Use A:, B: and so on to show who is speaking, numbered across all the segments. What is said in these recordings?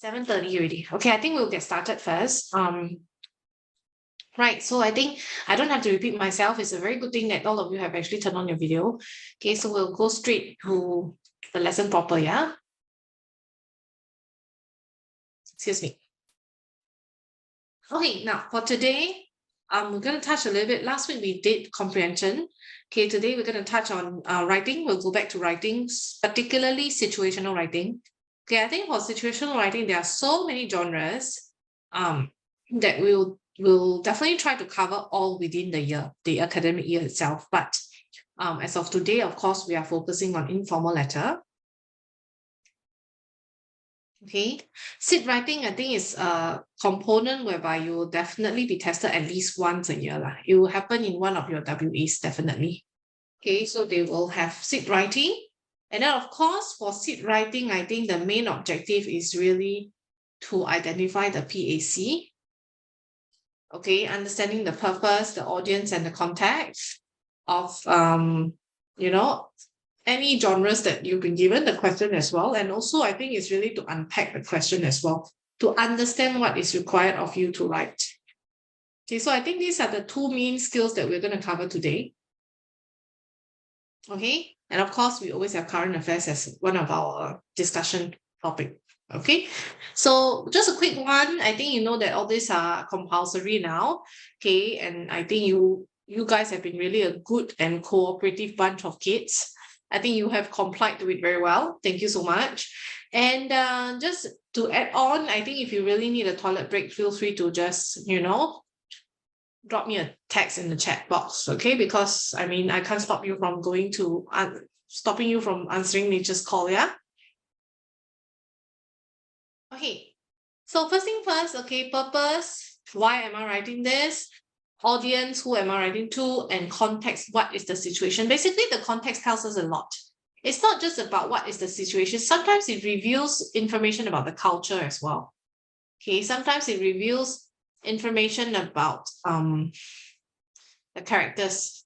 A: 7:30 already. Okay, I think we'll get started first. Right, so I think I don't have to repeat myself. It's a very good thing that all of you have actually turned on your video. Okay, so we'll go straight to the lesson proper, yeah? Excuse me. Okay, now for today, we're going to touch a little bit. Last week we did comprehension. Okay, today we're going to touch on writing. We'll go back to writing, particularly situational writing. Okay, I think for situational writing, there are so many genres that we'll definitely try to cover all within the year, the academic year itself. But as of today, of course, we are focusing on informal letter. Okay, sit writing, I think, is a component whereby you will definitely be tested at least once a year. It will happen in one of your WAs, definitely. Okay, so they will have sit writing. And then, of course, for sit writing, I think the main objective is really to identify the PAC. Okay, understanding the purpose, the audience, and the context of, any genres that you've been given the question as well. And also, I think it's really to unpack the question as well, to understand what is required of you to write. Okay, so I think these are the two main skills that we're going to cover today. Okay, and of course, we always have current affairs as one of our discussion topic. Okay, so just a quick one. I think you know that all these are compulsory now. Okay, and I think you guys have been really a good and cooperative bunch of kids. I think you have complied to it very well. Thank you so much. And just to add on, I think if you really need a toilet break, feel free to just, drop me a text in the chat box, okay? Because, I mean, I can't stop you from stopping you from answering nature's call, yeah? Okay, so first thing first, okay, purpose, why am I writing this? Audience, who am I writing to? And context, what is the situation? Basically, the context tells us a lot. It's not just about what is the situation. Sometimes it reveals information about the culture as well. Okay, sometimes it reveals information about the characters.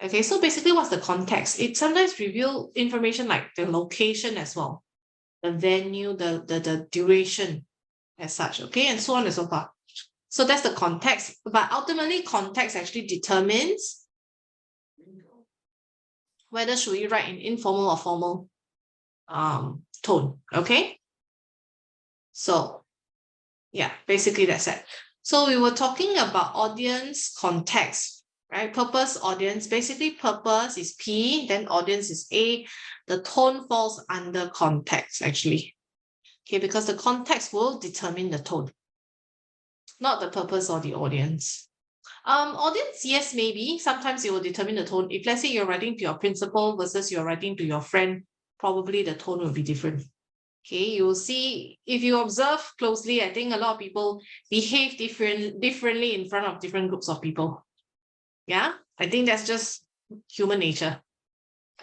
A: Okay, so basically, what's the context? It sometimes reveals information like the location as well, the venue, the duration as such, okay, and so on and so forth. So that's the context, but ultimately context actually determines whether should we write in informal or formal tone, okay? So yeah, basically that's it. So we were talking about audience, context, right? Purpose, audience. Basically purpose is P, then audience is A. The tone falls under context actually. Okay, because the context will determine the tone, not the purpose or the audience. Audience, yes, maybe. Sometimes it will determine the tone. If let's say you're writing to your principal versus you're writing to your friend, probably the tone will be different. Okay, you will see, if you observe closely, I think a lot of people behave differently in front of different groups of people. Yeah, I think that's just human nature.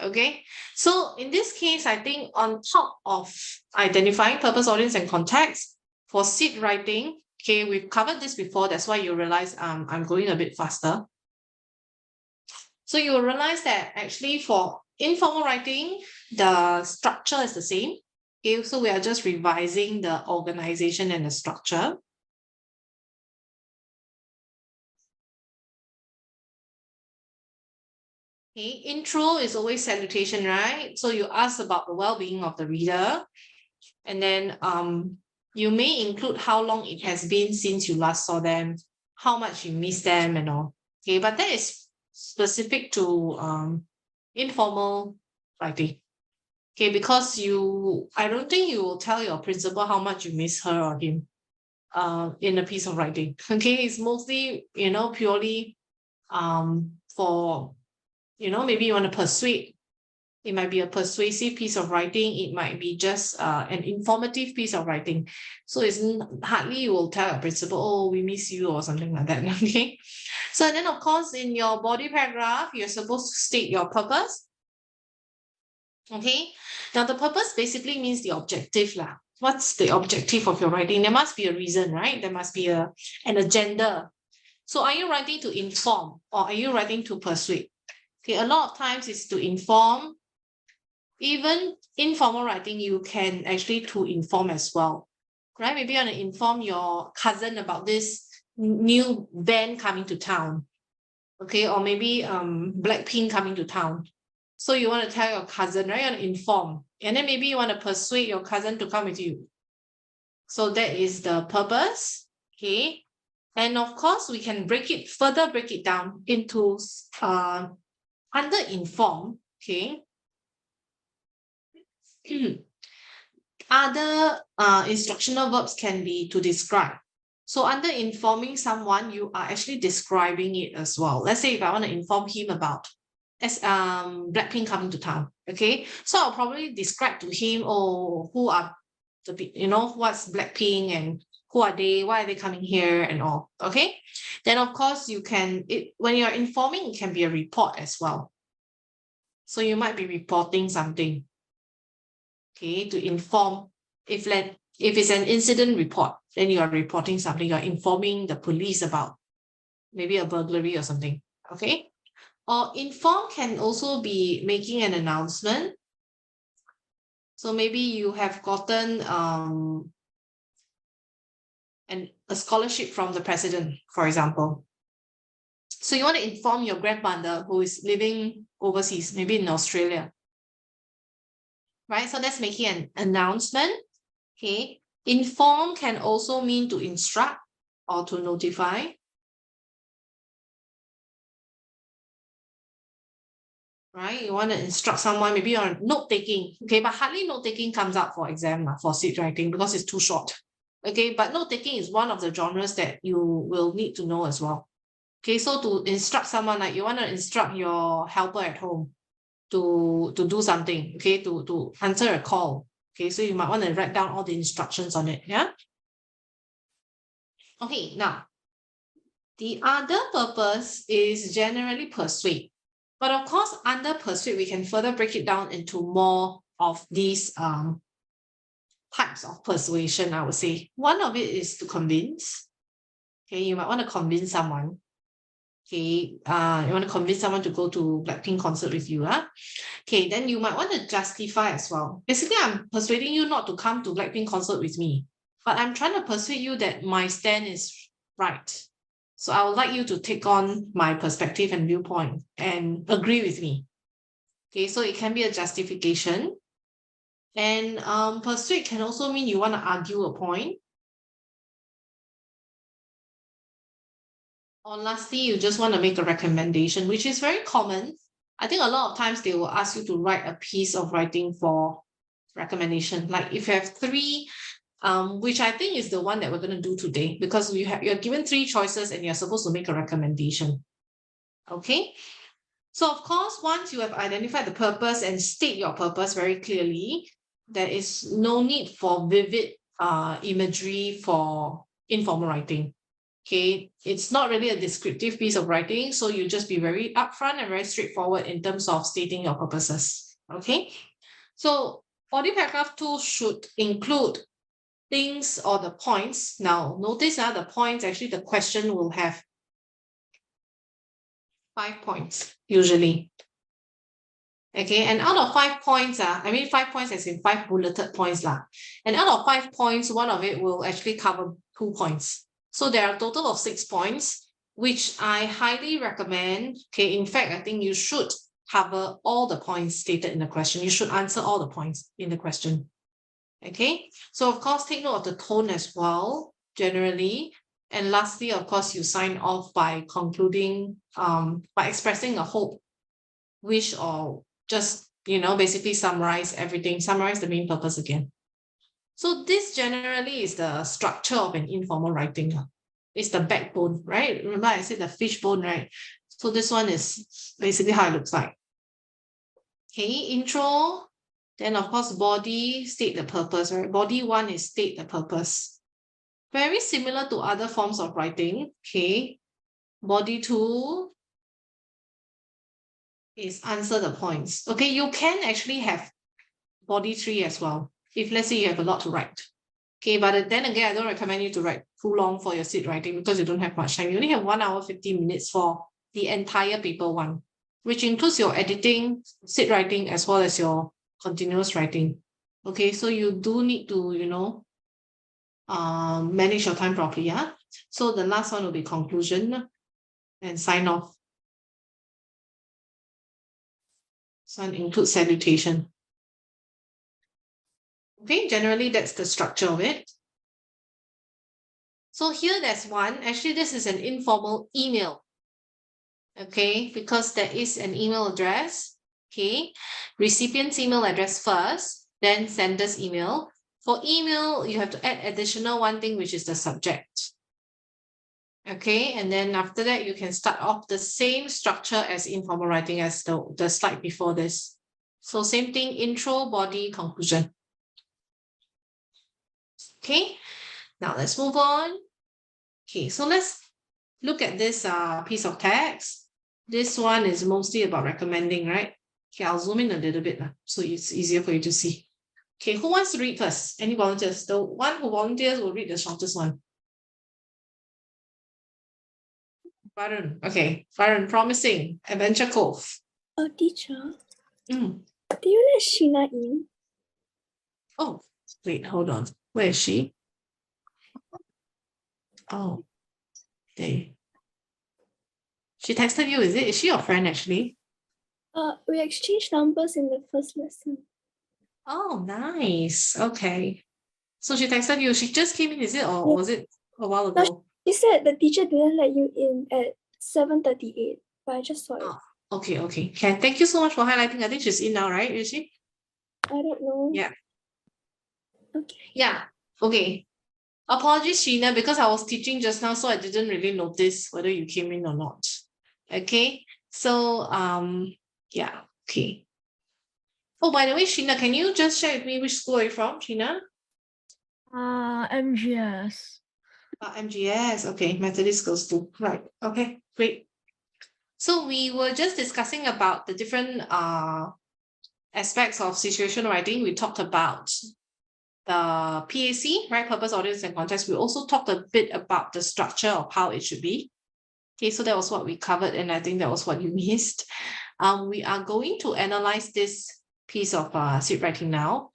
A: Okay, so in this case, I think on top of identifying purpose, audience, and context, for sit writing, okay, we've covered this before. That's why you realize I'm going a bit faster. So you will realize that actually for informal writing, the structure is the same. Okay, so we are just revising the organization and the structure. Okay, intro is always salutation, right? So you ask about the well-being of the reader, and then you may include how long it has been since you last saw them, how much you miss them and all. Okay, but that is specific to informal writing. Okay, because I don't think you will tell your principal how much you miss her or him in a piece of writing. Okay, it's mostly, purely for, maybe you want to persuade. It might be a persuasive piece of writing. It might be just an informative piece of writing. So it's hardly you will tell a principal, oh, we miss you or something like that. Okay. So then, of course, in your body paragraph, you're supposed to state your purpose. Okay. Now, the purpose basically means the objective. What's the objective of your writing? There must be a reason, right? There must be an agenda. So are you writing to inform or are you writing to persuade? Okay, a lot of times it's to inform, even informal writing, you can actually to inform as well, right? Maybe you want to inform your cousin about this new band coming to town, okay? Or maybe Blackpink coming to town. So you want to tell your cousin, right? You want to inform. And then maybe you want to persuade your cousin to come with you. So that is the purpose, okay? And of course, we can further break it down into under inform, okay? Other instructional verbs can be to describe. So under informing someone, you are actually describing it as well. Let's say if I want to inform him about Blackpink coming to town, okay? So I'll probably describe to him, who are what's Blackpink and who are they, why are they coming here and all, okay? Then of course when you're informing, it can be a report as well. So you might be reporting something, okay, to inform. If it's an incident report, then you are reporting something, you're informing the police about maybe a burglary or something, okay? Or inform can also be making an announcement. So maybe you have gotten a scholarship from the president, for example. So you want to inform your grandmother who is living overseas, maybe in Australia, right? So that's making an announcement, okay? Inform can also mean to instruct or to notify. Right? You want to instruct someone, maybe on note-taking, okay? But hardly note-taking comes up for exam, for SIT writing, because it's too short, okay? But note-taking is one of the genres that you will need to know as well. Okay, so to instruct someone, like you want to instruct your helper at home to do something, okay, to answer a call. Okay, so you might want to write down all the instructions on it, yeah? Okay, now, the other purpose is generally persuade. But of course, under persuade, we can further break it down into more of these types of persuasion, I would say. One of it is to convince. Okay, you might want to convince someone. Okay, you want to convince someone to go to Blackpink concert with you. Okay, then you might want to justify as well. Basically, I'm persuading you not to come to Blackpink concert with me, but I'm trying to persuade you that my stand is right. So I would like you to take on my perspective and viewpoint and agree with me. Okay, so it can be a justification. And persuade can also mean you want to argue a point. Or lastly, you just want to make a recommendation, which is very common. I think a lot of times they will ask you to write a piece of writing for recommendation. Like if you have three, which I think is the one that we're going to do today, because you're given three choices and you're supposed to make a recommendation. Okay. So of course, once you have identified the purpose and state your purpose very clearly, there is no need for vivid imagery for informal writing. Okay, it's not really a descriptive piece of writing, so you just be very upfront and very straightforward in terms of stating your purposes. Okay, so body paragraph 2 should include things or the points. Now, notice the points, actually the question will have 5 points usually. Okay, and out of 5 points, 5 points as in 5 bulleted points. And out of 5 points, one of it will actually cover 2 points. So there are a total of 6 points, which I highly recommend. Okay, in fact, I think you should cover all the points stated in the question. You should answer all the points in the question. Okay, so of course, take note of the tone as well, generally. And lastly, of course, you sign off by concluding, by expressing a hope, wish, or just, basically summarize everything, summarize the main purpose again. So this generally is the structure of an informal writing. It's the backbone, right? Remember I said the fishbone, right? So this one is basically how it looks like. Okay, intro, then of course body, state the purpose, right? Body 1 is state the purpose. Very similar to other forms of writing. Okay, body 2 is answer the points. Okay, you can actually have body 3 as well, if let's say you have a lot to write. Okay, but then again, I don't recommend you to write too long for your SIT writing because you don't have much time. You only have 1 hour, 15 minutes for the entire paper 1, which includes your editing, SIT writing, as well as your continuous writing. Okay, so you do need to, manage your time properly. Yeah. So the last one will be conclusion and sign off. So it includes salutation. Okay, generally that's the structure of it. So here there's one. Actually, this is an informal email. Okay, because there is an email address. Okay, recipient's email address first, then sender's email. For email, you have to add additional one thing, which is the subject. Okay, and then after that, you can start off the same structure as informal writing as the slide before this. So same thing, intro, body, conclusion. Okay, now let's move on. Okay, so let's look at this piece of text. This one is mostly about recommending, right? Okay, I'll zoom in a little bit so it's easier for you to see. Okay, who wants to read first? Any volunteers? The one who volunteers will read the shortest one. Varun. Okay, Varun, promising. Adventure Cove.
B: Oh, teacher,
A: Mm.
B: do you let Sheena in?
A: Oh, wait, hold on. Where is she? Oh, there. She texted you, is it? Is she your friend actually?
B: We exchanged numbers in the first lesson.
A: Oh, nice. Okay. So she texted you. She just came in, is it? Or
B: Yeah.
A: was it a while
B: No,
A: ago?
B: she said the teacher didn't let you in at 7:38, but I just saw it.
A: Oh, okay, okay. Okay, thank you so much for highlighting. I think she's in now, right? Is she?
B: I don't know.
A: Yeah.
B: Okay.
A: Yeah. Okay. Apologies, Sheena, because I was teaching just now, so I didn't really notice whether you came in or not. Okay. So, yeah. Okay. Oh, by the way, Sheena, can you just share with me which school are you from, Sheena?
C: MGS.
A: MGS. Okay, Methodist Girls' School. Right. Okay, great. So we were just discussing about the different aspects of situational writing. We talked about the PAC, right? Purpose, audience, and context. We also talked a bit about the structure of how it should be. Okay, so that was what we covered, and I think that was what you missed. We are going to analyze this piece of script writing now.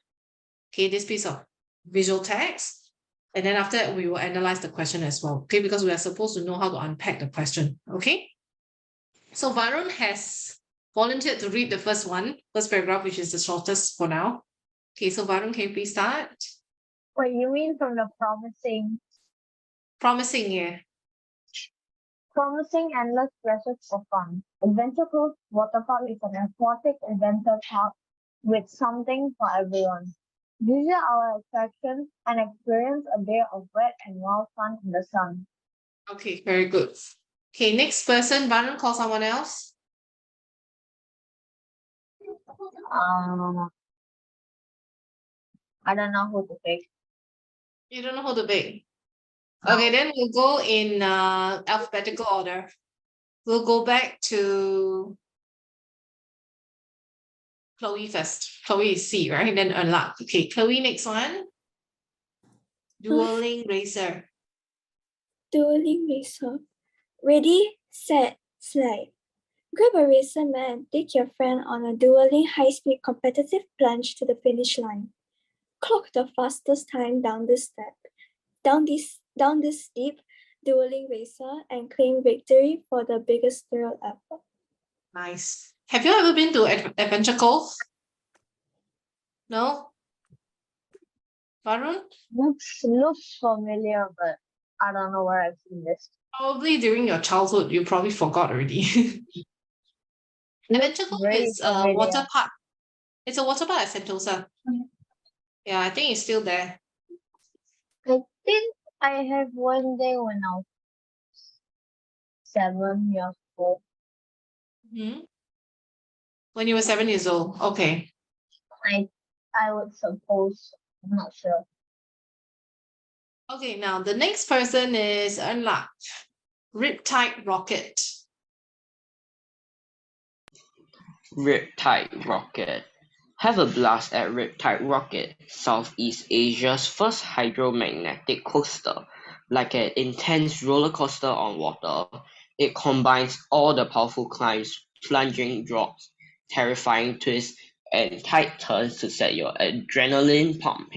A: Okay, this piece of visual text. And then after that, we will analyze the question as well. Okay, because we are supposed to know how to unpack the question. Okay. So Varun has volunteered to read the first paragraph, which is the shortest for now. Okay, so Varun, can you please start?
C: What you mean from the promising
A: Yeah.
C: promising endless pleasures for fun. Adventure Cove Waterpark is an aquatic adventure park with something for everyone. Visit our attraction and experience a day of wet and wild fun in the sun.
A: Okay, very good. Okay, next person, Varun, call someone else.
C: I don't know who to pick.
A: You don't know who to pick. Okay, then we'll go in alphabetical order. We'll go back to Chloe first. Chloe is C, right? Then unlock. Okay, Chloe, next one. Dueling Racer.
B: Dueling racer. Ready, set, slide. Grab a racer, man. Take your friend on a dueling high-speed competitive plunge to the finish line. Clock the fastest time down this steep dueling racer and claim victory for the biggest thrill ever.
A: Nice. Have you ever been to Adventure Cove? No? Varun?
C: Looks familiar, but I don't know where I've seen this.
A: Probably during your childhood, you probably forgot already. Adventure Cove is a water park. It's a water park at Sentosa. Yeah, I think it's still there.
C: I think I have one day when I was 7 years old.
A: When you were 7 years old. Okay.
C: I would suppose. I'm not sure.
A: Okay, now the next person is unlocked. Riptide Rocket.
D: Riptide Rocket. Have a blast at Riptide Rocket, Southeast Asia's first hydromagnetic coaster. Like an intense roller coaster on water, it combines all the powerful climbs, plunging drops, terrifying twists, and tight turns to set your adrenaline pumping.